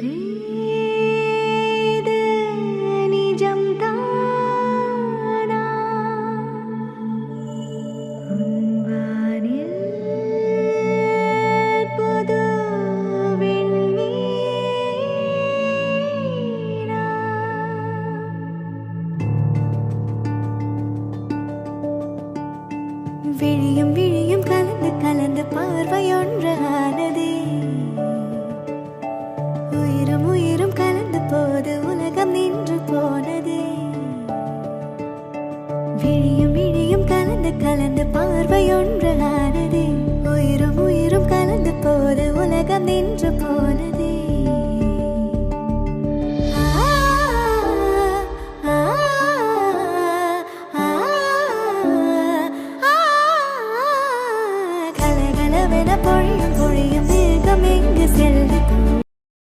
இது நிஜம்தானா உன்வானில் புது விண்மீனா விழியும் விழியும் கலந்து கலந்து பார்வையொன்று ஆனதே உயிரும் உயிரும் கலந்து போது உலகம் நின்று போனதே விழியும் விழியும் கலந்து கலந்து பார்வையொன்று ஆனதே உயிரும் உயிரும் கலந்து போது உலகம் நின்று போனதே